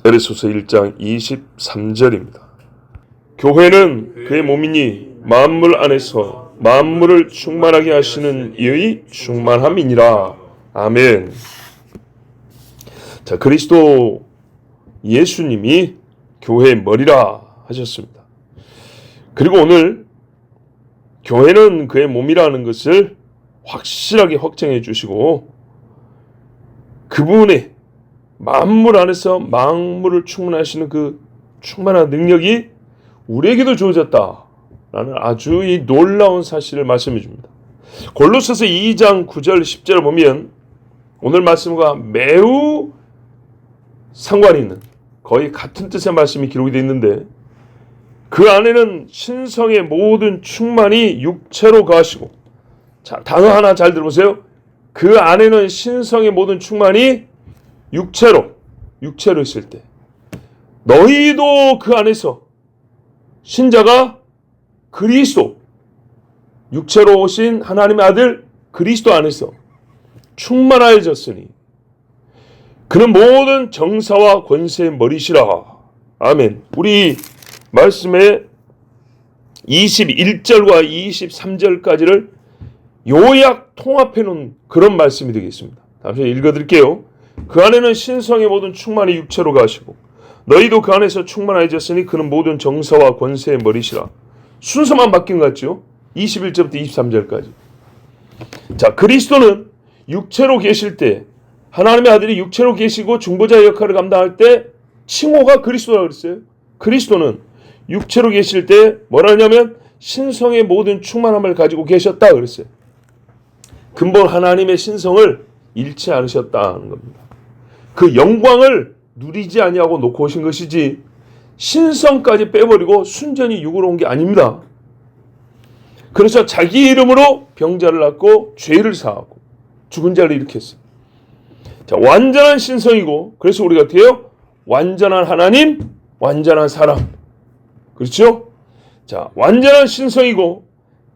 에베소서 1장 23절입니다. 교회는 그의 몸이니 만물 안에서 만물을 충만하게 하시는 이의 충만함이니라. 아멘. 자, 그리스도 예수님이 교회의 머리라 하셨습니다. 그리고 오늘 교회는 그의 몸이라는 것을 확실하게 확정해 주시고 그분의 만물 안에서 만물을 충만하시는 그 충만한 능력이 우리에게도 주어졌다라는 아주 이 놀라운 사실을 말씀해 줍니다. 골로새서 2장 9절 10절을 보면 오늘 말씀과 매우 상관이 있는 거의 같은 뜻의 말씀이 기록이 되어 있는데 그 안에는 신성의 모든 충만이 육체로 거하시고, 자, 단어 하나 잘 들어보세요. 그 안에는 신성의 모든 충만이 육체로 있을 때 너희도 그 안에서 신자가 그리스도 육체로 오신 하나님의 아들 그리스도 안에서 충만하여졌으니 그는 모든 정사와 권세의 머리시라. 아멘. 우리 말씀의 21절과 23절까지를 요약 통합해 놓은 그런 말씀이 되겠습니다. 다시 읽어드릴게요. 그 안에는 신성의 모든 충만이 육체로 가시고 너희도 그 안에서 충만해졌으니 그는 모든 정사와 권세의 머리시라. 순서만 바뀐 것 같죠? 21절부터 23절까지. 자, 그리스도는 육체로 계실 때 하나님의 아들이 육체로 계시고 중보자 역할을 감당할 때 칭호가 그리스도라고 그랬어요. 그리스도는 육체로 계실 때 뭐라 하냐면 신성의 모든 충만함을 가지고 계셨다 그랬어요. 근본 하나님의 신성을 잃지 않으셨다는 겁니다. 그 영광을 누리지 아니하고 놓고 오신 것이지 신성까지 빼버리고 순전히 육으로 온 게 아닙니다. 그래서 자기 이름으로 병자를 낳고 죄를 사하고 죽은 자를 일으켰어요. 자, 완전한 신성이고 그래서 우리가 어떻게 해요? 완전한 하나님, 완전한 사람. 그렇죠? 자, 완전한 신성이고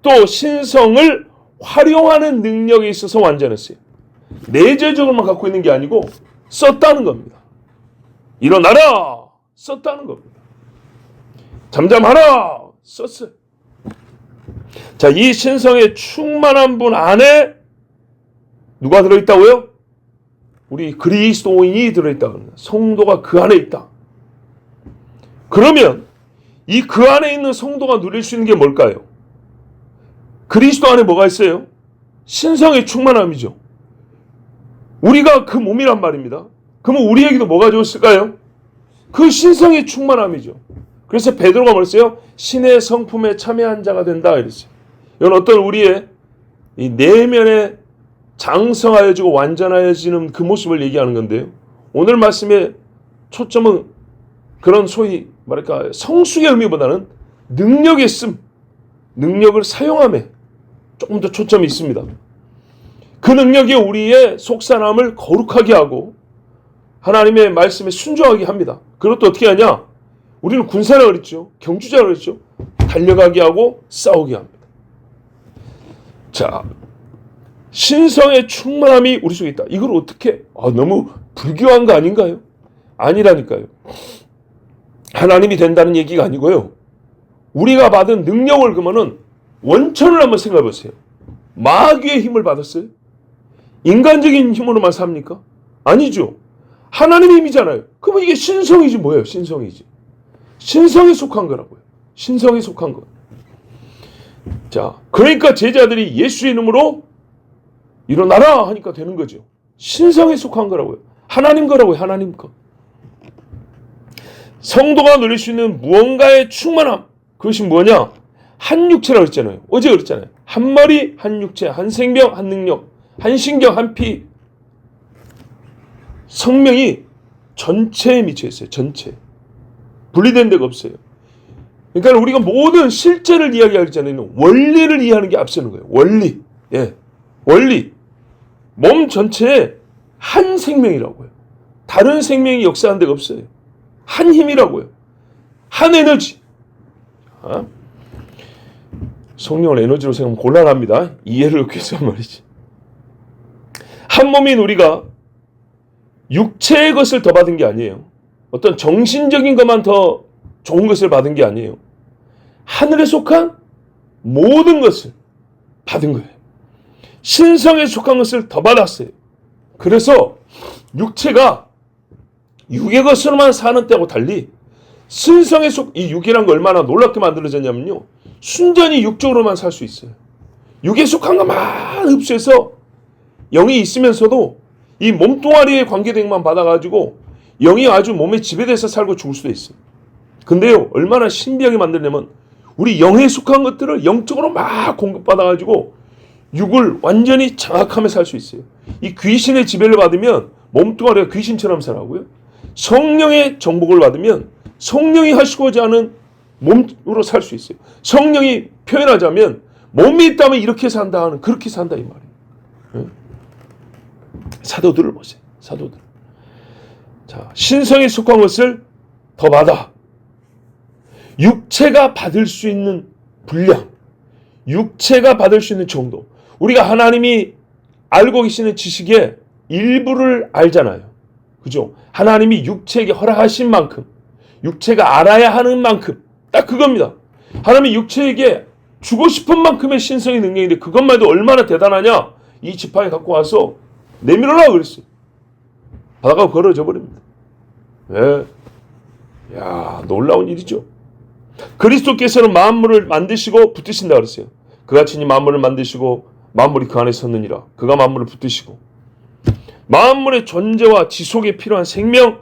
또 신성을 활용하는 능력에 있어서 완전했어요. 내재적으로만 갖고 있는 게 아니고 썼다는 겁니다. 일어나라! 썼다는 겁니다. 잠잠하라! 썼어요. 자, 이 신성의 충만한 분 안에 누가 들어있다고요? 우리 그리스도인이 들어있다고 합니다. 성도가 그 안에 있다. 그러면 이 그 안에 있는 성도가 누릴 수 있는 게 뭘까요? 그리스도 안에 뭐가 있어요? 신성의 충만함이죠. 우리가 그 몸이란 말입니다. 그러면 우리에게도 뭐가 주었을까요? 그 신성의 충만함이죠. 그래서 베드로가 뭐랬어요? 신의 성품에 참여한 자가 된다 이랬어요. 이건 어떤 우리의 이 내면에 장성하여지고 완전하여지는 그 모습을 얘기하는 건데요. 오늘 말씀의 초점은 그런 소위 말할까 성숙의 의미보다는 능력의 씀, 능력을 사용함에 조금 더 초점이 있습니다. 그 능력이 우리의 속사람을 거룩하게 하고 하나님의 말씀에 순종하게 합니다. 그것도 어떻게 하냐? 우리는 군사라 그랬죠. 경주자라 그랬죠. 달려가게 하고 싸우게 합니다. 자, 신성의 충만함이 우리 속에 있다. 이걸 어떻게? 너무 불교한 거 아닌가요? 아니라니까요. 하나님이 된다는 얘기가 아니고요. 우리가 받은 능력을 그러면은 원천을 한번 생각해 보세요. 마귀의 힘을 받았어요? 인간적인 힘으로만 삽니까? 아니죠. 하나님의 힘이잖아요. 그러면 이게 신성이지 뭐예요? 신성이지. 신성에 속한 거라고요. 신성에 속한 거. 자, 그러니까 제자들이 예수 이름으로 일어나라 하니까 되는 거죠. 신성에 속한 거라고요. 하나님 거라고요. 하나님 거. 성도가 누릴 수 있는 무언가의 충만함. 그것이 뭐냐? 한 육체라고 했잖아요. 어제 그랬잖아요. 한 머리, 한 육체, 한 생명, 한 능력, 한 신경, 한 피. 성명이 전체에 미쳐 있어요. 전체. 분리된 데가 없어요. 그러니까 우리가 모든 실제를 이야기할 때는 원리를 이해하는 게 앞서는 거예요. 원리. 예. 원리. 몸 전체에 한 생명이라고요. 다른 생명이 역사하는 데가 없어요. 한 힘이라고요. 한 에너지. 성령을 에너지로 생각하면 곤란합니다. 이해를 얻기 위해서 말이지. 한 몸인 우리가 육체의 것을 더 받은 게 아니에요. 어떤 정신적인 것만 더 좋은 것을 받은 게 아니에요. 하늘에 속한 모든 것을 받은 거예요. 신성에 속한 것을 더 받았어요. 그래서 육체가 육의 것으로만 사는 때하고 달리 신성에 이 육이란 거 얼마나 놀랍게 만들어졌냐면요. 순전히 육적으로만 살 수 있어요. 육에 속한 것만 흡수해서 영이 있으면서도 이 몸뚱아리에 관계된 것만 받아가지고 영이 아주 몸에 지배돼서 살고 죽을 수도 있어요. 근데요, 얼마나 신비하게 만들냐면 우리 영에 속한 것들을 영적으로 막 공급받아가지고 육을 완전히 장악하며 살 수 있어요. 이 귀신의 지배를 받으면 몸뚱아리가 귀신처럼 살아고요. 성령의 정복을 받으면 성령이 하시고자 하는 몸으로 살 수 있어요. 성령이 표현하자면 몸이 있다면 이렇게 산다 하는 그렇게 산다 이 말이에요. 사도들을 보세요. 사도들. 자, 신성에 속한 것을 더 받아. 육체가 받을 수 있는 분량, 육체가 받을 수 있는 정도. 우리가 하나님이 알고 계시는 지식의 일부를 알잖아요. 그죠? 하나님이 육체에게 허락하신 만큼, 육체가 알아야 하는 만큼, 딱 그겁니다. 하나님이 육체에게 주고 싶은 만큼의 신성의 능력인데 그것만 해도 얼마나 대단하냐? 이 지팡이 갖고 와서 내밀어라 그랬어요. 바다가 걸어져 버립니다. 네. 야, 놀라운 일이죠. 그리스도께서는 만물을 만드시고 붙드신다 그랬어요. 그같이 만물을 만드시고 만물이 그 안에 섰느니라. 그가 만물을 붙드시고 만물의 존재와 지속에 필요한 생명,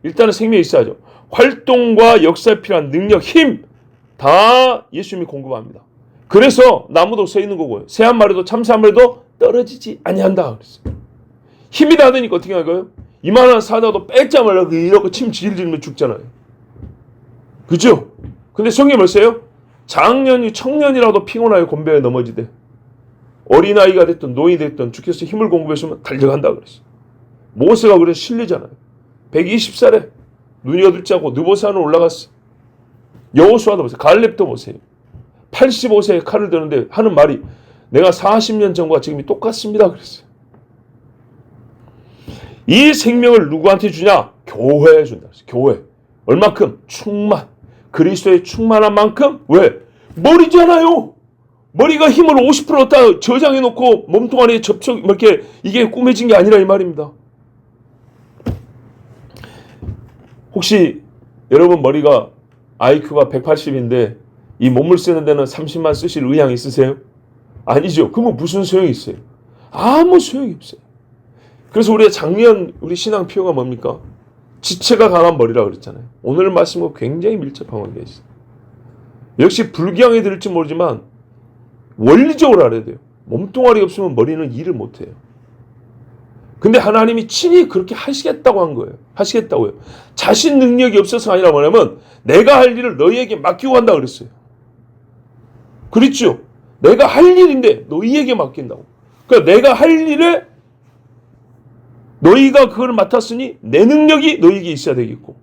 일단은 생명이 있어야죠. 활동과 역사에 필요한 능력, 힘 다 예수님이 공급합니다. 그래서 나무도 서 있는 거고요. 새 한 마리도 참새 한 마리도 떨어지지 아니한다 그랬어요. 힘이 닿으니까 어떻게 할까요? 이만한 사자도 빼자 말라고 이렇게 침 질질면 죽잖아요. 그죠? 근데 성경에 뭐였어요? 장년이 청년이라도 피곤하여 곤배에 넘어지되 어린아이가 됐든 노인이 됐든 주께서 힘을 공급해주면 달려간다 그랬어요. 모세가 그래서 실리잖아요. 120살에 눈이 어둡자고 느보산으로 올라갔어. 여호수아도 보세요. 갈렙도 보세요. 85세에 칼을 드는데 하는 말이 내가 40년 전과 지금이 똑같습니다 그랬어요. 이 생명을 누구한테 주냐? 교회에 준다. 교회. 얼마큼? 충만. 그리스도의 충만한 만큼. 왜? 머리잖아요. 머리가 힘을 50%다 저장해 놓고 몸뚱아리에 접촉 이렇게 이게 꾸며진 게 아니라 이 말입니다. 혹시 여러분 머리가 IQ가 180인데 이 몸을 쓰는 데는 30만 쓰실 의향 있으세요? 아니죠. 그러면 무슨 소용이 있어요? 아무 소용이 없어요. 그래서 우리가 작년 우리 신앙 표어가 뭡니까? 지체가 강한 머리라고 그랬잖아요. 오늘 말씀과 굉장히 밀접한 관계가 있어요. 역시 불경에 들을지 모르지만 원리적으로 알아야 돼요. 몸뚱아리가 없으면 머리는 일을 못해요. 근데 하나님이 친히 그렇게 하시겠다고 한 거예요. 하시겠다고요. 자신 능력이 없어서가 아니라 뭐냐면 내가 할 일을 너희에게 맡기고 한다 그랬어요. 그렇죠? 내가 할 일인데 너희에게 맡긴다고. 그러니까 내가 할 일에 너희가 그걸 맡았으니 내 능력이 너희에게 있어야 되겠고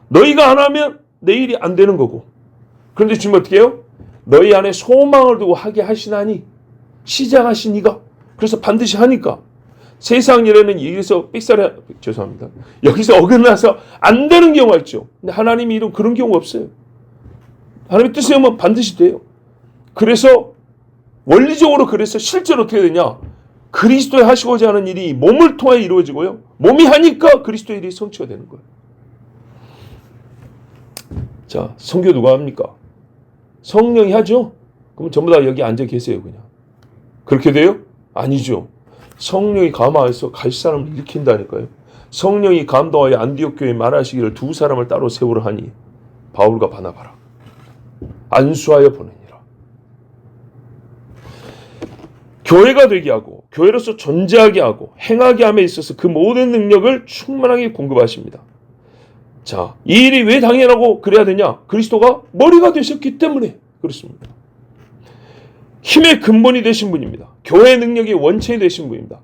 너희가 안 하면 내 일이 안 되는 거고. 그런데 지금 어떻게 해요? 너희 안에 소망을 두고 하게 하시나니 시작하신 이가 그래서 반드시 하니까 세상 일에는 여기서 삑사리 죄송합니다. 여기서 어긋나서 안 되는 경우가 있죠. 근데 하나님이 이런 그런 경우가 없어요. 하나님의 뜻이 오면 반드시 돼요. 그래서 원리적으로 그래서 실제로 어떻게 되냐? 그리스도의 하시고자 하는 일이 몸을 통해 이루어지고요. 몸이 하니까 그리스도의 일이 성취가 되는 거예요. 자, 선교 누가 합니까? 성령이 하죠? 그럼 전부 다 여기 앉아 계세요, 그냥. 그렇게 돼요? 아니죠. 성령이 감화해서 갈 사람을 일으킨다니까요. 성령이 감동하여 안디옥 교회에 말하시기를 두 사람을 따로 세우라 하니 바울과 바나바라 안수하여 보내니라. 교회가 되게 하고 교회로서 존재하게 하고 행하게 함에 있어서 그 모든 능력을 충만하게 공급하십니다. 자, 이 일이 왜 당연하고 그래야 되냐? 그리스도가 머리가 되셨기 때문에 그렇습니다. 힘의 근본이 되신 분입니다. 교회의 능력이 원천이 되신 분입니다.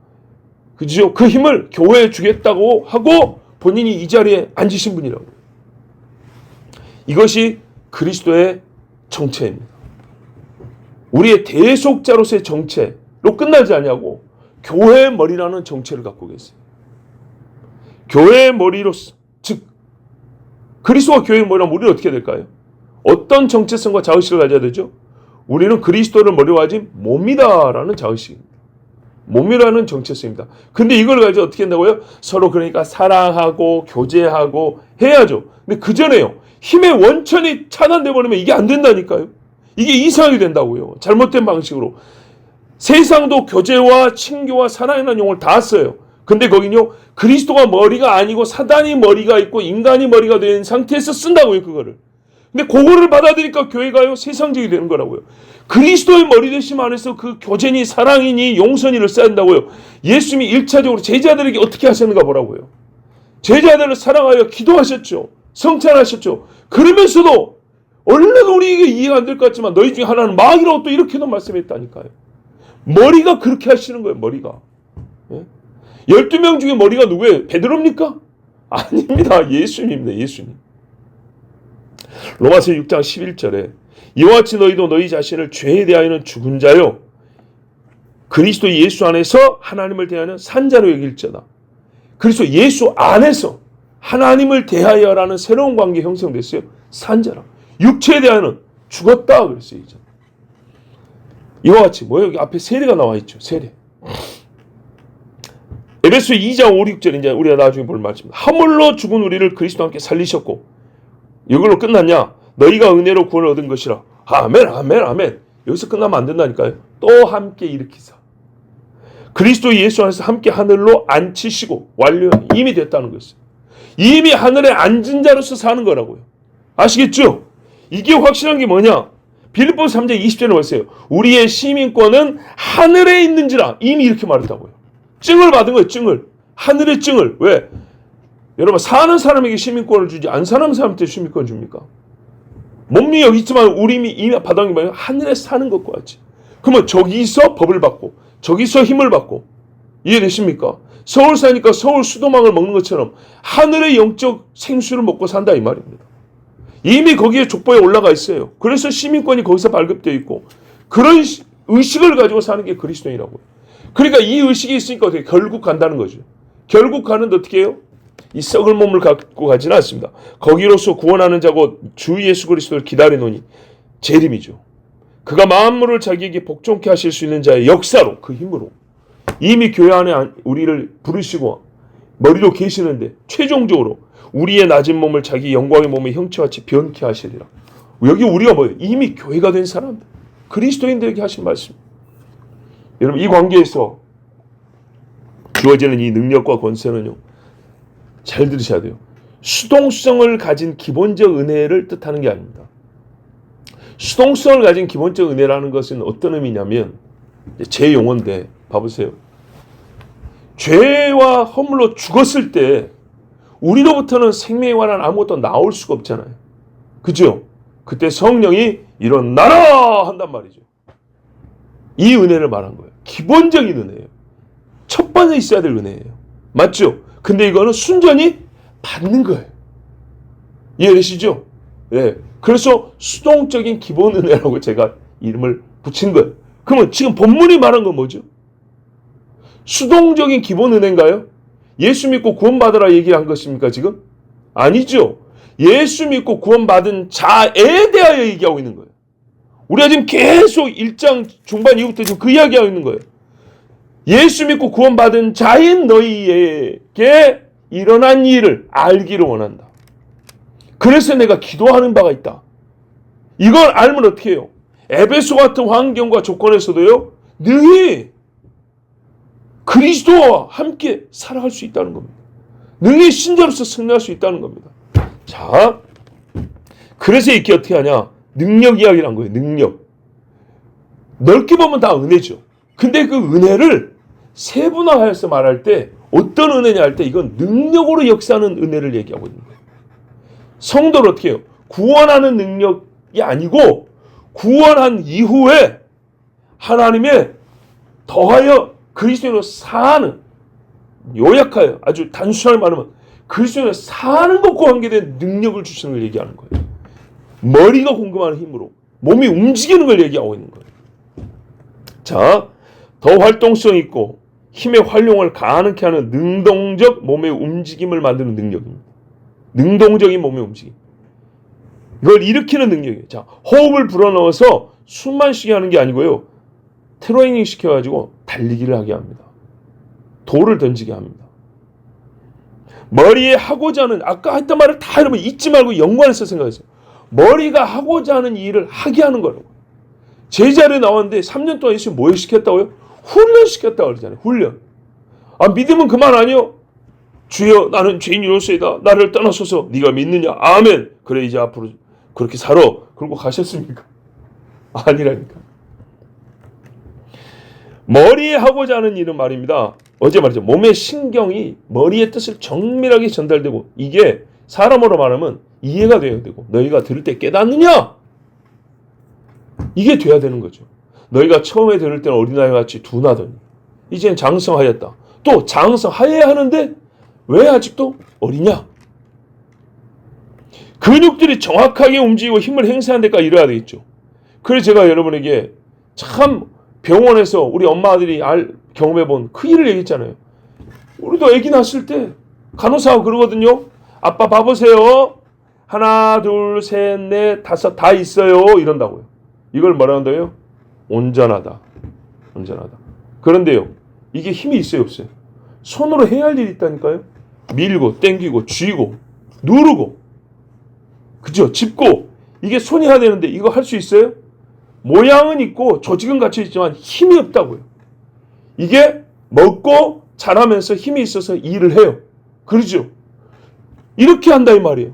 그죠? 그 힘을 교회에 주겠다고 하고 본인이 이 자리에 앉으신 분이라고. 이것이 그리스도의 정체입니다. 우리의 대속자로서의 정체로 끝나지 않냐고 교회의 머리라는 정체를 갖고 계세요. 교회의 머리로서, 즉 그리스도가 교회는 뭐라면 우리는 어떻게 될까요? 어떤 정체성과 자의식을 가져야 되죠? 우리는 그리스도를 머리로 하지 몸이다라는 자의식입니다. 몸이라는 정체성입니다. 근데 이걸 가지고 어떻게 한다고요? 서로 그러니까 사랑하고 교제하고 해야죠. 근데 그 전에요. 힘의 원천이 차단돼 버리면 이게 안 된다니까요. 이게 이상하게 된다고요. 잘못된 방식으로. 세상도 교제와 친교와 사랑이라는 용어를 다 써요. 근데 거긴요. 그리스도가 머리가 아니고 사단이 머리가 있고 인간이 머리가 된 상태에서 쓴다고요. 그거를. 근데 그거를 받아들이니까 교회가요. 세상적이 되는 거라고요. 그리스도의 머리 되심 안에서 그 교제니 사랑이니 용서니를 써야 한다고요. 예수님이 1차적으로 제자들에게 어떻게 하셨는가 보라고요. 제자들을 사랑하여 기도하셨죠. 성찬하셨죠. 그러면서도 원래도 우리에게 이해가 안 될 것 같지만 너희 중에 하나는 마귀라고 또 이렇게도 말씀했다니까요. 머리가 그렇게 하시는 거예요. 머리가. 12명 중에 머리가 누구예요? 베드로입니까? 아닙니다. 예수님입니다. 예수님. 로마서 6장 11절에 이와 같이 너희도 너희 자신을 죄에 대하여는 죽은 자요 그리스도 예수 안에서 하나님을 대하는 산자로 여길지어다. 그리스도 예수 안에서 하나님을 대하여라는 새로운 관계 형성됐어요. 산자라. 육체에 대하여는 죽었다 그랬어요. 이제. 이와 같이 여기 앞에 세례가 나와 있죠. 세례. 에베소 2장 5, 6절 이제 우리가 나중에 볼 말씀입니다. 하물로 죽은 우리를 그리스도와 함께 살리셨고 이걸로 끝났냐? 너희가 은혜로 구원을 얻은 것이라. 아멘 아멘 아멘. 여기서 끝나면 안 된다니까요. 또 함께 일으키사. 그리스도 예수 안에서 함께 하늘로 앉히시고 완료 이미 됐다는 것이에요. 이미 하늘에 앉은 자로서 사는 거라고요. 아시겠죠? 이게 확실한 게 뭐냐? 빌립보서 3장 20절에 보세요. 우리의 시민권은 하늘에 있는지라 이미 이렇게 말했다고요. 증을 받은 거예요. 증을. 하늘의 증을. 왜? 여러분 사는 사람에게 시민권을 주지 안 사는 사람한테 시민권 줍니까? 몸이 여기 있지만 우리 이미 받은 게 뭐예요? 하늘에 사는 것과 같이. 그러면 저기서 법을 받고 저기서 힘을 받고 이해되십니까? 서울 사니까 서울 수도망을 먹는 것처럼 하늘의 영적 생수를 먹고 산다 이 말입니다. 이미 거기에 족보에 올라가 있어요. 그래서 시민권이 거기서 발급되어 있고 그런 의식을 가지고 사는 게 그리스도인이라고요. 그러니까 이 의식이 있으니까 어떻게 결국 간다는 거죠. 결국 가는데 어떻게 해요? 이 썩을 몸을 갖고 가지는 않습니다. 거기로서 구원하는 자고 주 예수 그리스도를 기다리노니 재림이죠. 그가 만물을 자기에게 복종케 하실 수 있는 자의 역사로 그 힘으로 이미 교회 안에 우리를 부르시고 머리로 계시는데 최종적으로 우리의 낮은 몸을 자기 영광의 몸의 형체같이 변케 하시리라. 여기 우리가 뭐예요? 이미 교회가 된 사람들 그리스도인들에게 하신 말씀. 여러분 이 관계에서 주어지는 이 능력과 권세는요. 잘 들으셔야 돼요. 수동성을 가진 기본적 은혜를 뜻하는 게 아닙니다. 수동성을 가진 기본적 은혜라는 것은 어떤 의미냐면 제 용어인데 봐보세요. 죄와 허물로 죽었을 때 우리로부터는 생명에 관한 아무것도 나올 수가 없잖아요. 그죠? 그때 성령이 일어나라 한단 말이죠. 이 은혜를 말한 거예요. 기본적인 은혜예요. 첫 번째 있어야 될 은혜예요. 맞죠? 근데 이거는 순전히 받는 거예요. 이해되시죠? 예. 그래서 수동적인 기본 은혜라고 제가 이름을 붙인 거예요. 그러면 지금 본문이 말한 건 뭐죠? 수동적인 기본 은혜인가요? 예수 믿고 구원받으라 얘기한 것입니까 지금? 아니죠. 예수 믿고 구원받은 자에 대하여 얘기하고 있는 거예요. 우리가 지금 계속 1장 중반 이후부터 지금 그 이야기하고 있는 거예요. 예수 믿고 구원받은 자인 너희에게 일어난 일을 알기를 원한다. 그래서 내가 기도하는 바가 있다. 이걸 알면 어떻게 해요? 에베소 같은 환경과 조건에서도요. 능히 그리스도와 함께 살아갈 수 있다는 겁니다. 능히 신자로서 승리할 수 있다는 겁니다. 자, 그래서 이렇게 어떻게 하냐? 능력 이야기를 한 거예요. 능력. 넓게 보면 다 은혜죠. 근데 그 은혜를 세분화하여서 말할 때 어떤 은혜냐 할 때 이건 능력으로 역사하는 은혜를 얘기하고 있는 거예요. 성도를 어떻게 해요? 구원하는 능력이 아니고 구원한 이후에 하나님의 더하여 그리스도인으로 사는 요약하여 아주 단순하게 말하면 그리스도인으로 사는 것과 관계된 능력을 주시는 걸 얘기하는 거예요. 머리가 공급하는 힘으로 몸이 움직이는 걸 얘기하고 있는 거예요. 자, 더 활동성 있고 힘의 활용을 가능케 하는 능동적 몸의 움직임을 만드는 능력입니다. 능동적인 몸의 움직임. 이걸 일으키는 능력이에요. 자, 호흡을 불어넣어서 숨만 쉬게 하는 게 아니고요. 트레이닝 시켜가지고 달리기를 하게 합니다. 돌을 던지게 합니다. 머리에 하고자 하는, 아까 했던 말을 다 여러분 잊지 말고 연관해서 생각하세요. 머리가 하고자 하는 일을 하게 하는 거라고. 제자리에 나왔는데 3년 동안 예수님 뭐 시켰다고요? 훈련시켰다고 그러잖아요. 훈련. 아, 믿음은 그만 아니요? 주여, 나는 죄인이로소이다. 나를 떠나소서. 네가 믿느냐? 아멘. 그래, 이제 앞으로 그렇게 살아. 그러고 가셨습니까? 아니라니까. 머리에 하고자 하는 일은 말입니다. 어제 말했죠. 몸의 신경이 머리의 뜻을 정밀하게 전달되고, 이게 사람으로 말하면 이해가 돼야 되고, 너희가 들을 때 깨닫느냐? 이게 돼야 되는 거죠. 너희가 처음에 들을 때는 어린아이와 같이 둔하더니 이젠 장성하였다. 또 장성하여야 하는데 왜 아직도 어리냐? 근육들이 정확하게 움직이고 힘을 행사하는 데까지 이뤄야 되겠죠. 그래서 제가 여러분에게 참 병원에서 우리 엄마들이 경험해본 그 일을 얘기했잖아요. 우리도 아기 낳았을 때 간호사하고 그러거든요. 아빠 봐보세요. 하나, 둘, 셋, 넷, 다섯 다 있어요. 이런다고요. 이걸 뭐라 한다고요? 온전하다. 온전하다. 그런데요. 이게 힘이 있어요, 없어요? 손으로 해야 할 일이 있다니까요. 밀고 당기고 쥐고 누르고 그죠? 짚고 이게 손이 해야 되는데 이거 할 수 있어요? 모양은 있고 조직은 갖춰 있지만 힘이 없다고요. 이게 먹고 자라면서 힘이 있어서 일을 해요. 그러죠? 이렇게 한다 이 말이에요.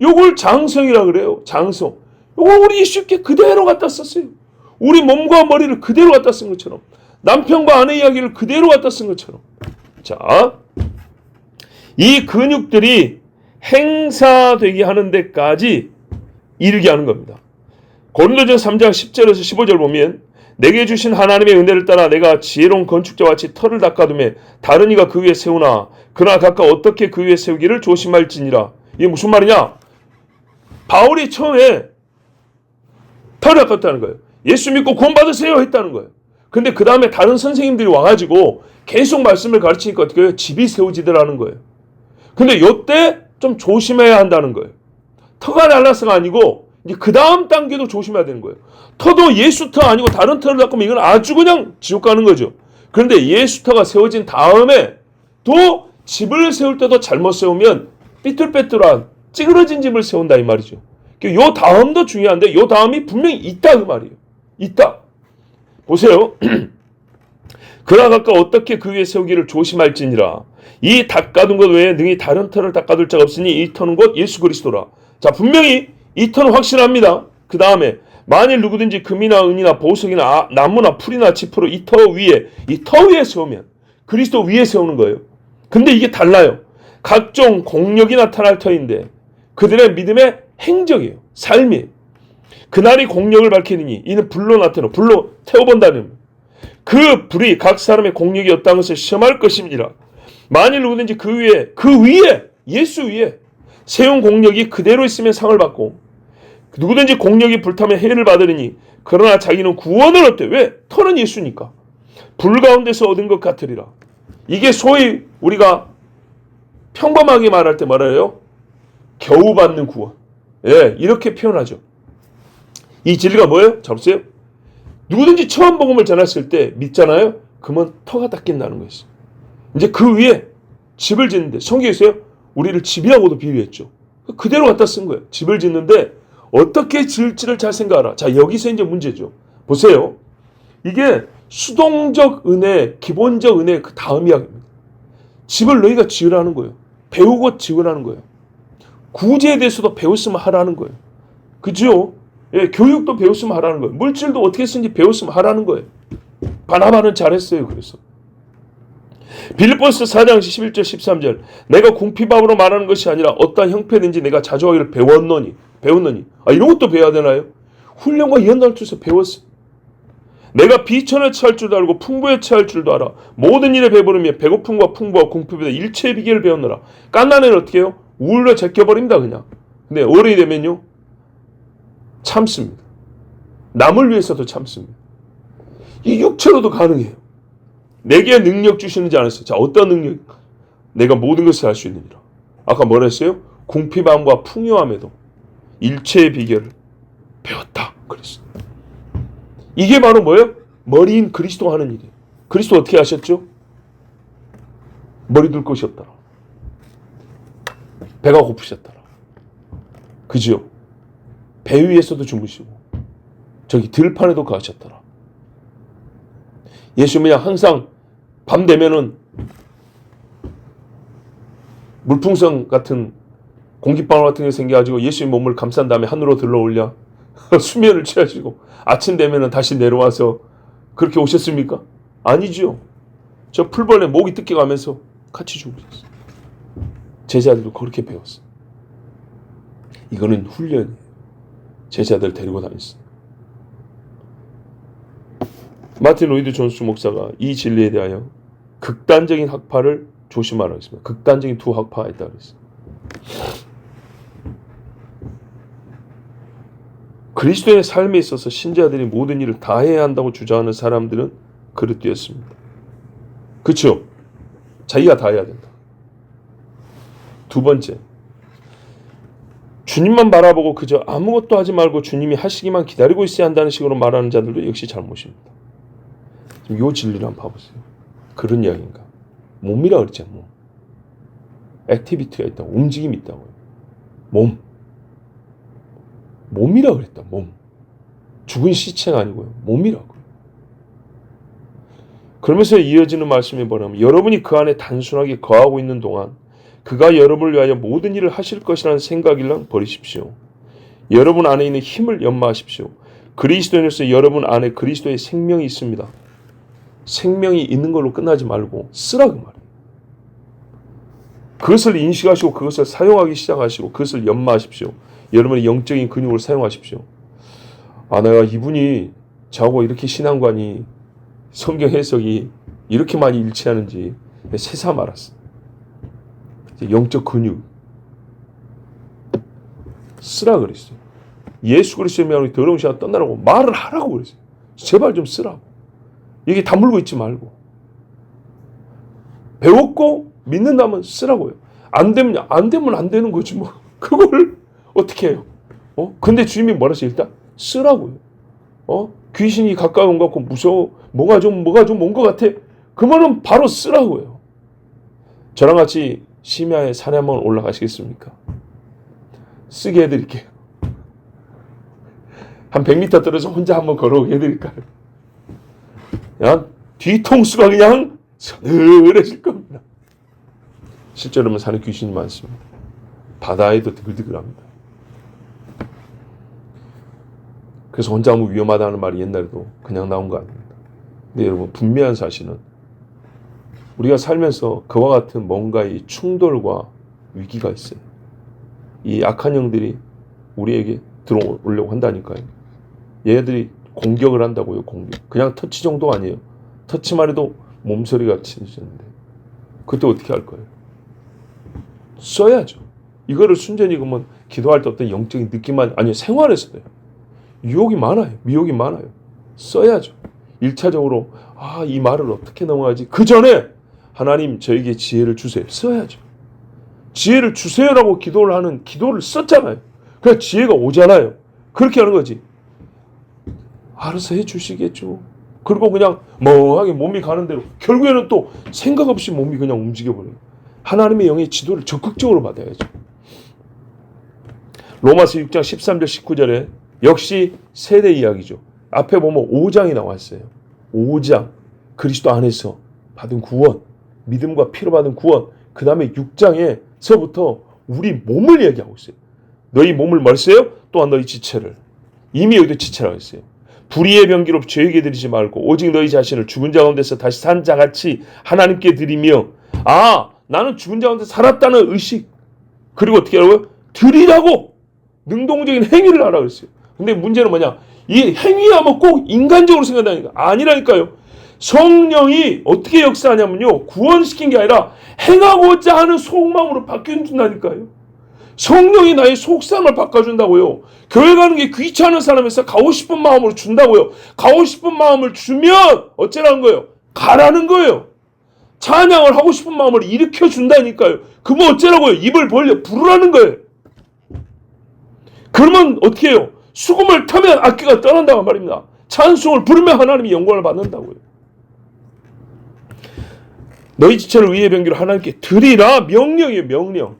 요걸 장성이라 그래요. 장성. 요걸 우리 쉽게 그대로 갖다 썼어요. 우리 몸과 머리를 그대로 갖다 쓴 것처럼, 남편과 아내 이야기를 그대로 갖다 쓴 것처럼. 자, 이 근육들이 행사되게 하는 데까지 이르게 하는 겁니다. 고린도전서 3장 10절에서 15절 보면 내게 주신 하나님의 은혜를 따라 내가 지혜로운 건축자와 같이 터를 닦아두매 다른 이가 그 위에 세우나 그러나 각각 어떻게 그 위에 세우기를 조심할지니라. 이게 무슨 말이냐? 바울이 처음에 터를 닦았다는 거예요. 예수 믿고 구원받으세요 했다는 거예요. 근데 그 다음에 다른 선생님들이 와가지고 계속 말씀을 가르치니까 어떻게 해요? 집이 세워지더라는 거예요. 근데 요때 좀 조심해야 한다는 거예요. 터가 날라서가 아니고 이제 그 다음 단계도 조심해야 되는 거예요. 터도 예수 터 아니고 다른 터를 닦으면 이건 아주 그냥 지옥 가는 거죠. 그런데 예수 터가 세워진 다음에 또 집을 세울 때도 잘못 세우면 삐뚤빼뚤한 찌그러진 집을 세운다 이 말이죠. 요 다음도 중요한데 요 다음이 분명히 있다 그 말이에요. 있다. 보세요. 그러나 각각 어떻게 그 위에 세우기를 조심할지니라. 이 닦아둔 것 외에 능히 다른 터를 닦아둘 자가 없으니 이 터는 곧 예수 그리스도라. 자, 분명히 이 터는 확실합니다. 그 다음에 만일 누구든지 금이나 은이나 보석이나 나무나 풀이나 지푸로 이 터 위에 세우면 그리스도 위에 세우는 거예요. 근데 이게 달라요. 각종 공력이 나타날 터인데 그들의 믿음의 행적이에요. 삶이에요. 그날이 공력을 밝히느니 이는 불로 나타나 불로 태워본다는 그 불이 각 사람의 공력이 어떤 것을 시험할 것입니다. 만일 누구든지 그 위에 예수 위에 세운 공력이 그대로 있으면 상을 받고 누구든지 공력이 불타면 해를 받으리니 그러나 자기는 구원을 얻되 왜? 터는 예수니까 불 가운데서 얻은 것 같으리라. 이게 소위 우리가 평범하게 말할 때 말해요. 겨우 받는 구원. 예, 이렇게 표현하죠. 이 진리가 뭐예요? 잡으세요. 누구든지 처음 복음을 전했을 때 믿잖아요. 그러면 터가 닦인다는 것이죠. 이제 그 위에 집을 짓는데 성경에서요. 우리를 집이라고도 비유했죠. 그대로 갖다 쓴 거예요. 집을 짓는데 어떻게 지을지를 잘 생각하라. 자, 여기서 이제 문제죠. 보세요. 이게 수동적 은혜, 기본적 은혜 그 다음 이야기입니다. 집을 너희가 지으라는 거예요. 배우고 지으라는 거예요. 구제에 대해서도 배웠으면 하라는 거예요. 그죠? 예, 교육도 배웠으면 하라는 거예요. 물질도 어떻게 쓰는지 배웠으면 하라는 거예요. 바나바는 잘했어요. 그래서 빌립보서 4장 11절 13절 내가 궁핍함으로 말하는 것이 아니라 어떠한 형편인지 내가 자주 하기를 배웠노니 이런 것도 배워야 되나요? 훈련과 연단을 통해서 배웠어. 내가 비천에 처할 줄도 알고 풍부에 처할 줄도 알아. 모든 일에 배부르며 배고픔과 풍부와 궁핍에 일체의 비결을 배웠노라. 깐난 애는 어떻게 해요? 우울로 제껴버립니다 그냥. 근데 어른이 되면요 참습니다. 남을 위해서도 참습니다. 이 육체로도 가능해요. 내게 능력 주시는지 않았어요. 자, 어떤 능력? 내가 모든 것을 할 수 있느니라. 아까 뭐라 했어요? 궁핍함과 풍요함에도 일체의 비결을 배웠다 그랬어요. 이게 바로 뭐예요? 머리인 그리스도가 하는 일이에요. 그리스도 어떻게 하셨죠? 머리 둘 곳이 없더라. 배가 고프셨더라. 그죠? 배 위에서도 주무시고 저기 들판에도 가셨더라. 예수님은 항상 밤 되면은 물풍선 같은 공기방울 같은 게 생겨가지고 예수님 몸을 감싼 다음에 하늘로 들러올려 수면을 취하시고 아침 되면은 다시 내려와서 그렇게 오셨습니까? 아니죠. 저 풀벌레 목이 뜯겨가면서 같이 죽으셨어요. 제자들도 그렇게 배웠어요. 이거는 훈련이에요. 제자들 데리고 다녔어요. 마틴 로이드 존스 목사가 이 진리에 대하여 극단적인 학파를 조심하라고 했습니다. 극단적인 두 학파가 있다고 했어요. 그리스도의 삶에 있어서 신자들이 모든 일을 다 해야 한다고 주장하는 사람들은 그릇되었습니다. 그렇죠? 자기가 다 해야 된다. 두 번째, 주님만 바라보고 그저 아무것도 하지 말고 주님이 하시기만 기다리고 있어야 한다는 식으로 말하는 자들도 역시 잘못입니다. 지금 이 진리를 한번 봐보세요. 그런 이야기인가? 몸이라 그랬잖아요. 몸. 액티비티가 있다고, 움직임이 있다고요. 몸. 몸이라 그랬다. 몸. 죽은 시체가 아니고요. 몸이라고요. 그러면서 이어지는 말씀이 뭐냐면 여러분이 그 안에 단순하게 거하고 있는 동안 그가 여러분을 위하여 모든 일을 하실 것이라는 생각이랑 버리십시오. 여러분 안에 있는 힘을 연마하십시오. 그리스도인으로서 여러분 안에 그리스도의 생명이 있습니다. 생명이 있는 걸로 끝나지 말고 쓰라고 말이에요. 그것을 인식하시고 그것을 사용하기 시작하시고 그것을 연마하십시오. 여러분의 영적인 근육을 사용하십시오. 아, 내가 이분이 저하고 이렇게 신앙관이 성경 해석이 이렇게 많이 일치하는지 새삼 알았어. 영적 근육 쓰라 그랬어요. 예수 그리스도의 명으로 더러운 시간 떠나라고 말을 하라고 그랬어요. 제발 좀 쓰라고. 이게 다물고 있지 말고. 배웠고 믿는다면 쓰라고요. 안 되면 안 되는 거지 뭐. 그걸 어떻게 해요? 근데 주님이 뭐라 했어요? 일단 쓰라고요. 귀신이 가까이 온 것 같고 무서워. 뭐가 좀 온 것 같아. 그러면 바로 쓰라고요. 저랑 같이 심야에 산에 한번 올라가시겠습니까? 쓰게 해드릴게요. 한 100m 떨어져 혼자 한번 걸어오게 해드릴까요? 그냥 뒤통수가 그냥 서늘해질 겁니다. 실제로는 산에 귀신이 많습니다. 바다에도 드글드글합니다. 그래서 혼자 하면 위험하다는 말이 옛날에도 그냥 나온 거 아닙니다. 근데 여러분 분명한 사실은 우리가 살면서 그와 같은 뭔가의 충돌과 위기가 있어요. 이 악한 영들이 우리에게 들어오려고 한다니까요. 얘들이 공격을 한다고요. 공격. 그냥 터치 정도가 아니에요. 터치만 해도 몸소리가 치는데 그때 어떻게 할 거예요? 써야죠. 이거를 순전히 그러면 기도할 때 어떤 영적인 느낌만 아니요 생활에서도요. 유혹이 많아요. 미혹이 많아요. 써야죠. 1차적으로 이 말을 어떻게 넘어가지? 그 전에 하나님 저에게 지혜를 주세요. 써야죠. 지혜를 주세요라고 기도를 하는 기도를 썼잖아요. 그러니까 지혜가 오잖아요. 그렇게 하는 거지. 알아서 해주시겠죠. 그리고 그냥 멍하게 몸이 가는 대로 결국에는 또 생각 없이 몸이 그냥 움직여버려요. 하나님의 영의 지도를 적극적으로 받아야죠. 로마서 6장 13절 19절에 역시 세대 이야기죠. 앞에 보면 5장이 나왔어요. 5장 그리스도 안에서 받은 구원, 믿음과 피로 받은 구원. 그 다음에 6장에서부터 우리 몸을 얘기하고 있어요. 너희 몸을 멀세요? 또한 너희 지체를. 이미 여기도 지체라고 했어요. 불의의 병기로 죄에게 드리지 말고 오직 너희 자신을 죽은 자 가운데서 다시 산 자같이 하나님께 드리며 나는 죽은 자 가운데 살았다는 의식 그리고 어떻게 하라고요? 드리라고 능동적인 행위를 하라고 했어요. 근데 문제는 뭐냐? 이 행위하면 꼭 인간적으로 생각하니까 아니라니까요. 성령이 어떻게 역사하냐면요. 구원시킨 게 아니라 행하고자 하는 속마음으로 바뀌어준다니까요. 성령이 나의 속상을 바꿔준다고요. 교회 가는 게 귀찮은 사람에서 가고 싶은 마음으로 준다고요. 가고 싶은 마음을 주면 어쩌라는 거예요? 가라는 거예요. 찬양을 하고 싶은 마음을 일으켜 준다니까요. 그러면 어쩌라고요? 입을 벌려 부르라는 거예요. 그러면 어떻게 해요? 수금을 타면 악기가 떠난다고 말입니다. 찬송을 부르면 하나님이 영광을 받는다고요. 너희 지체를 의의 병기로 하나님께 드리라. 명령이에요. 명령.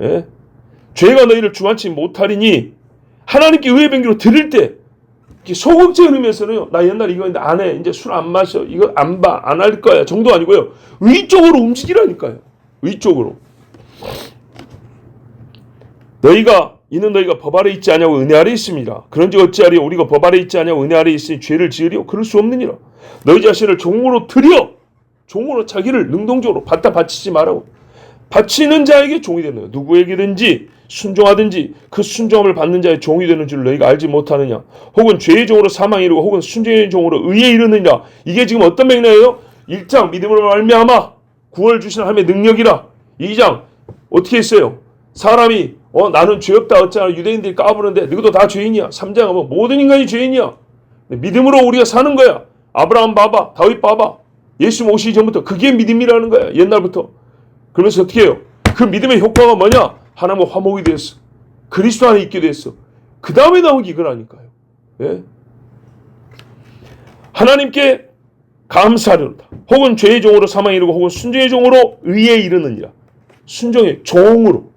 예? 죄가 너희를 주관치 못하리니 하나님께 의의 병기로 드릴 때 소극적인 의미에서는요. 나 옛날에 이거 했는데 안 해. 이제 술 안 마셔. 이거 안 봐. 안 할 거야. 정도 아니고요. 의적으로 움직이라니까요. 의적으로. 이는 너희가 법 아래 있지 아니하고 은혜 아래 있습니다. 그런즉 어찌하리요? 우리가 법 아래 있지 아니하고 은혜 아래 있으니 죄를 지으리요? 그럴 수 없느니라. 너희 자신을 종으로 드려. 종으로 자기를 능동적으로 받다 바치지 말라고. 바치는 자에게 종이 되는 거예요. 누구에게든지 순종하든지 그 순종함을 받는 자의 종이 되는 줄 너희가 알지 못하느냐. 혹은 죄의 종으로 사망에 이르고 혹은 순종의 종으로 의에 이르느냐. 이게 지금 어떤 맥락이에요? 1장 믿음으로 말미암아 구원을 주신 하나님의 능력이라. 2장 어떻게 했어요? 사람이 나는 죄 없다 어쩌나 유대인들이 까부는데 너희도 다 죄인이야. 3장은 모든 인간이 죄인이야. 믿음으로 우리가 사는 거야. 아브라함 봐봐. 다윗 봐봐. 예수 오시기 전부터 그게 믿음이라는 거야. 옛날부터. 그러면서 어떻게 해요? 그 믿음의 효과가 뭐냐? 하나님과 화목이 됐어. 그리스도 안에 있게 됐어. 그 다음에 나온 게 이거라니까요. 예? 하나님께 감사하려다. 혹은 죄의 종으로 사망에 이르고 혹은 순종의 종으로 의에 이르느니라. 순종의 종으로.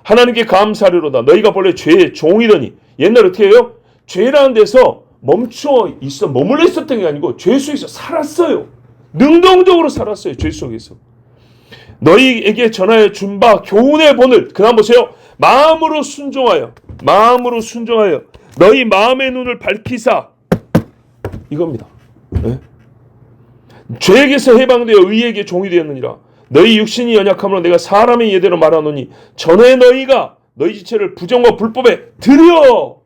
하나님께 감사하려다. 너희가 본래 죄의 종이더니. 옛날에 어떻게 해요? 죄라는 데서 멈춰 있어 머물러 있었던 게 아니고 죄 속에서 살았어요. 능동적으로 살았어요. 죄 속에서. 너희에게 전하여 준 바 교훈의 본을 그 다음 보세요. 마음으로 순종하여 너희 마음의 눈을 밝히사 이겁니다. 네? 죄에게서 해방되어 의에게 종이 되었느니라. 너희 육신이 연약함으로 내가 사람의 예대로 말하노니 전에 너희가 너희 지체를 부정과 불법에 들여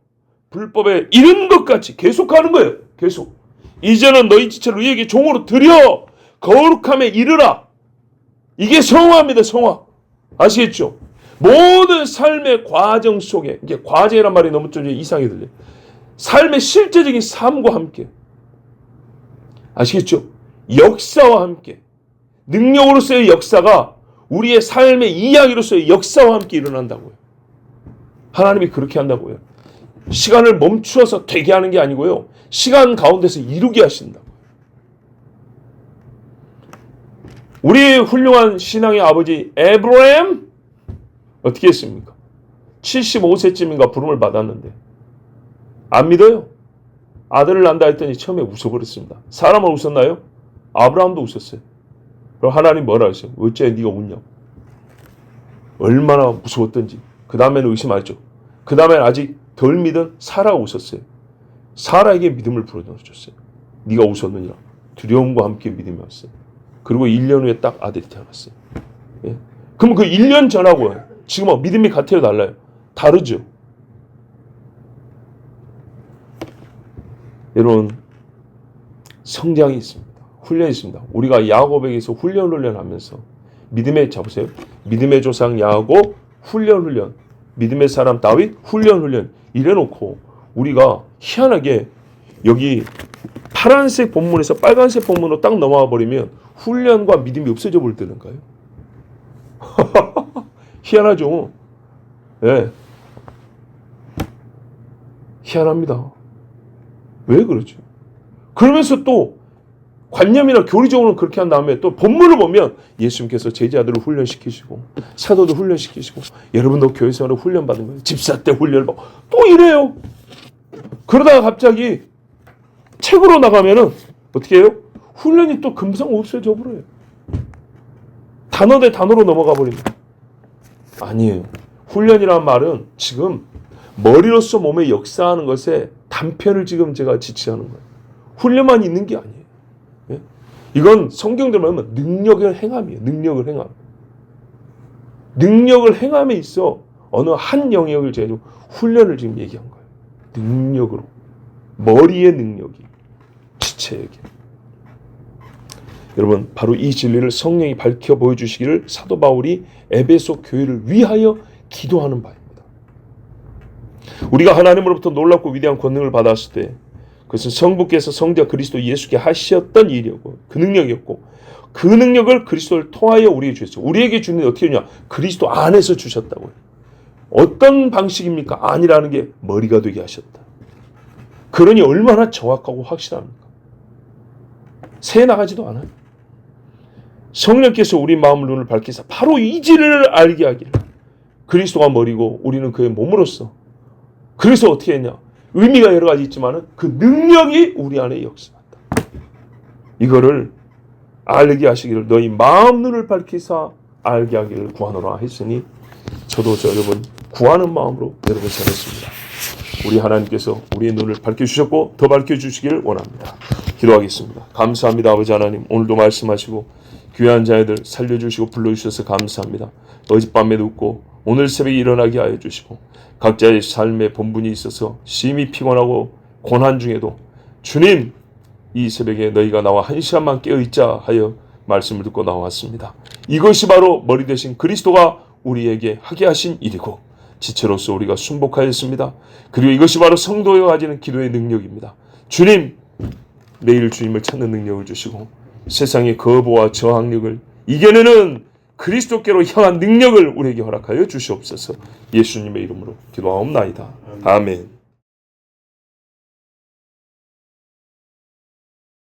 불법에 이른 것 같이 계속하는 거예요. 계속. 이제는 너희 지체를 의에게 종으로 들여 거룩함에 이르라. 이게 성화입니다. 성화. 아시겠죠? 모든 삶의 과정 속에 이게 과정이란 말이 너무 좀 이상하게 들려요. 삶의 실제적인 삶과 함께 아시겠죠? 역사와 함께 능력으로서의 역사가 우리의 삶의 이야기로서의 역사와 함께 일어난다고요. 하나님이 그렇게 한다고요. 시간을 멈추어서 되게 하는 게 아니고요. 시간 가운데서 이루게 하신다. 우리의 훌륭한 신앙의 아버지 에브라임 어떻게 했습니까? 75세쯤인가 부름을 받았는데 안 믿어요. 아들을 낳는다 했더니 처음에 웃어버렸습니다. 사람은 웃었나요? 아브라함도 웃었어요. 그럼 하나님 뭐라 하셨어요? 어째 네가 웃냐? 얼마나 무서웠던지. 그 다음에는 의심하죠. 그 다음에는 아직 덜 믿은 사라가 웃었어요. 사라에게 믿음을 불어넣어줬어요. 네가 웃었느니라. 두려움과 함께 믿음이 왔어요. 그리고 1년 후에 딱 아들이 태어났어요. 예? 그럼 그 1년 전하고 지금 믿음이 같아요? 달라요? 다르죠. 여러분 성장이 있습니다. 훈련이 있습니다. 우리가 야곱에게서 훈련하면서 믿음의 잡으세요. 믿음의 조상 야곱 훈련 믿음의 사람 다윗 훈련 이래놓고 우리가 희한하게 여기 파란색 본문에서 빨간색 본문으로 딱 넘어와 버리면 훈련과 믿음이 없어져 버릴 때는가요? 희한하죠. 네. 희한합니다. 왜 그러죠? 그러면서 또 관념이나 교리적으로는 그렇게 한 다음에 또 본문을 보면 예수님께서 제자들을 훈련시키시고 사도들 훈련시키시고 여러분도 교회생활을 훈련받은 거예요. 집사 때 훈련을 받고 또 이래요. 그러다가 갑자기 책으로 나가면은 어떻게 해요? 훈련이 또 금방 없어져 버려요. 단어 대 단어로 넘어가 버립니다. 아니에요. 훈련이란 말은 지금 머리로서 몸에 역사하는 것에 단편을 지금 제가 지칭하는 거예요. 훈련만 있는 게 아니에요. 예? 이건 성경대로 말하면 능력을 행함이에요. 능력을 행함에 있어 어느 한 영역을 제가 훈련을 지금 얘기한 거예요. 능력으로. 머리의 능력이 지체에게. 여러분 바로 이 진리를 성령이 밝혀 보여주시기를 사도 바울이 에베소 교회를 위하여 기도하는 바입니다. 우리가 하나님으로부터 놀랍고 위대한 권능을 받았을 때 그것은 성부께서 성자 그리스도 예수께 하셨던 일이었고 그 능력이었고 그 능력을 그리스도를 통하여 우리에게 주셨어요. 우리에게 주는 게 어떻게 되냐? 그리스도 안에서 주셨다고요. 어떤 방식입니까? 아니라는 게 머리가 되게 하셨다. 그러니 얼마나 정확하고 확실합니까? 새 나가지도 않아요. 성령께서 우리 마음을 눈을 밝히사 바로 이 진리를 알게 하기를. 그리스도가 머리고 우리는 그의 몸으로서. 그래서 어떻게 했냐? 의미가 여러 가지 있지만 그 능력이 우리 안에 역사한다. 이거를 알게 하시기를 너희 마음 눈을 밝히사 알게 하기를 구하노라 했으니 저도 여러분 구하는 마음으로 여러분 전했습니다. 우리 하나님께서 우리의 눈을 밝혀주셨고 더 밝혀주시기를 원합니다. 기도하겠습니다. 감사합니다. 아버지 하나님, 오늘도 말씀하시고 귀한 자애들 살려주시고 불러주셔서 감사합니다. 어젯밤에 눕고 오늘 새벽에 일어나게 하여 주시고 각자의 삶의 본분이 있어서 심히 피곤하고 고난 중에도 주님, 이 새벽에 너희가 나와 한 시간만 깨어있자 하여 말씀을 듣고 나왔습니다. 이것이 바로 머리 대신 그리스도가 우리에게 하게 하신 일이고 지체로서 우리가 순복하였습니다. 그리고 이것이 바로 성도가 가지는 기도의 능력입니다. 주님, 내일 주님을 찾는 능력을 주시고 세상의 거부와 저항력을 이겨내는 그리스도께로 향한 능력을 우리에게 허락하여 주시옵소서. 예수님의 이름으로 기도하옵나이다. 아멘.